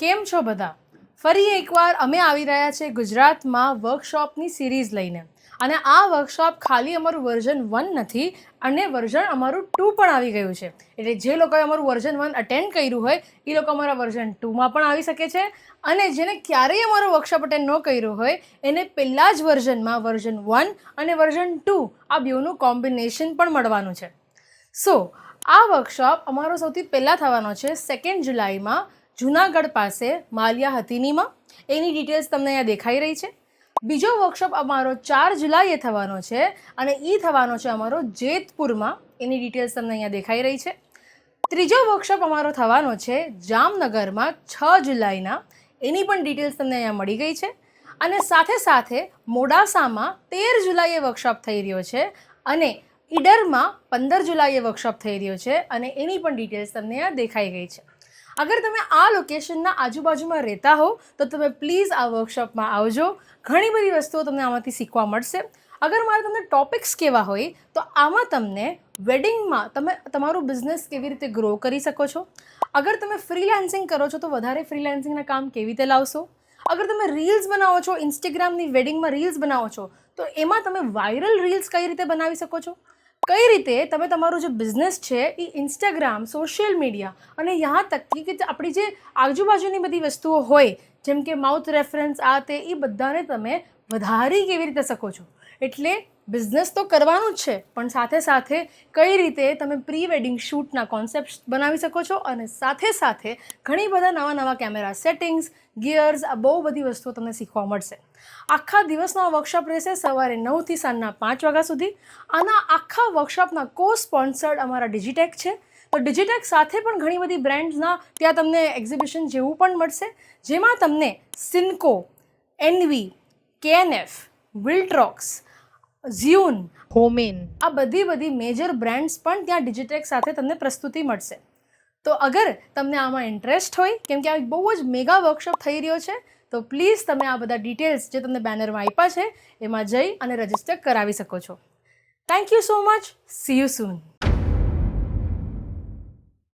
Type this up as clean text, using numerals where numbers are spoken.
કેમ છો બધા? ફરી એકવાર અમે આવી રહ્યા છે ગુજરાતમાં વર્કશોપની સિરીઝ લઈને, અને આ વર્કશોપ ખાલી અમારું વર્ઝન 1 નથી અને વર્ઝન અમારું 2 પણ આવી ગયું છે. એટલે જે લોકોએ અમારું વર્ઝન 1 અટેન્ડ કર્યું હોય એ લોકો અમારા વર્ઝન 2માં પણ આવી શકે છે, અને જેને ક્યારેય અમારો વર્કશોપ અટેન્ડ ન કર્યો હોય એને પહેલાં જ વર્ઝનમાં વર્ઝન 1 અને વર્ઝન 2 આ બેઉનું કોમ્બિનેશન પણ મળવાનું છે. સો આ વર્કશોપ અમારો સૌથી પહેલાં થવાનો છે 2 જુલાઈમાં જૂનાગઢ પાસે માલિયા હથીનીમાં. એની ડિટેલ્સ તમને અહીંયા દેખાઈ રહી છે. બીજો વર્કશોપ અમારો 4 જુલાઈએ થવાનો છે અને એ થવાનો છે અમારો જેતપુરમાં. એની ડિટેલ્સ તમને અહીંયા દેખાઈ રહી છે. ત્રીજો વર્કશોપ અમારો થવાનો છે જામનગરમાં 6 જુલાઈના. એની પણ ડિટેલ્સ તમને અહીંયા મળી ગઈ છે. અને સાથે સાથે મોડાસામાં 13 જુલાઈએ વર્કશોપ થઈ રહ્યો છે અને ઈડરમાં 15 જુલાઈએ વર્કશોપ થઈ રહ્યો છે અને એની પણ ડિટેલ્સ તમને અહીંયા દેખાઈ ગઈ છે. અગર તમે આ લોકેશનના આજુબાજુમાં રહેતા હો તો તમે પ્લીઝ આ વર્કશોપમાં આવજો. ઘણી બધી વસ્તુઓ તમને આમાંથી શીખવા મળશે. અગર મારે તમને ટોપિક્સ કહેવા હોય તો આમાં તમને વેડિંગમાં તમે તમારું બિઝનેસ કેવી રીતે ગ્રો કરી શકો છો, અગર તમે ફ્રીલાન્સિંગ કરો છો તો વધારે ફ્રીલાન્સિંગના કામ કેવી રીતે લાવશો, અગર તમે રીલ્સ બનાવો છો, ઇન્સ્ટાગ્રામની વેડિંગમાં રીલ્સ બનાવો છો તો એમાં તમે વાયરલ રીલ્સ કઈ રીતે બનાવી શકો છો, કઈ રીતે તમે તમારું જે બિઝનેસ છે એ ઇન્સ્ટાગ્રામ, સોશિયલ મીડિયા અને યહાં તક કે આપણી જે આજુબાજુની બધી વસ્તુઓ હોય જેમ કે માઉથ રેફરન્સ આ તે એ બધાને તમે વધારી કેવી રીતે શકો છો. એટલે બિઝનેસ તો કરવાનું જ છે પણ સાથે સાથે કઈ રીતે તમે પ્રી વેડિંગ શૂટના કોન્સેપ્ટ બનાવી શકો છો અને સાથે સાથે ઘણી બધા નવા નવા કેમેરા સેટિંગ્સ, ગિયર્સ, આ બહુ બધી વસ્તુઓ તમને શીખવા મળશે. આખા દિવસનો આ વર્કશોપ રહેશે સવારે 9 થી સાંજના 5 વાગ્યા સુધી. આના આખા વર્કશોપના કો સ્પોન્સર્ડ અમારા ડિજિટેક છે. તો ડિજિટેક સાથે પણ ઘણી બધી બ્રાન્ડ્સના ત્યાં તમને એક્ઝિબિશન જેવું પણ મળશે, જેમાં તમને સિન્કો, એનવી, કેએનએફ, વિલ્ટ્રોક્સ, ઝ્યુન, હોમેન આ બધી મેજર બ્રાન્ડ્સ પણ ત્યાં ડિજિટેક સાથે તમને પ્રસ્તુતિ મળશે. તો અગર તમને આમાં ઇન્ટરેસ્ટ હોય, કેમ કે આ બહુ જ મેગા વર્કશોપ થઈ રહ્યો છે, તો પ્લીઝ તમે આ બધા ડિટેલ્સ જે તમને બેનરમાં આપ્યા છે એમાં જઈ અને રજિસ્ટર કરાવી શકો છો. Thank you so much. C you soon.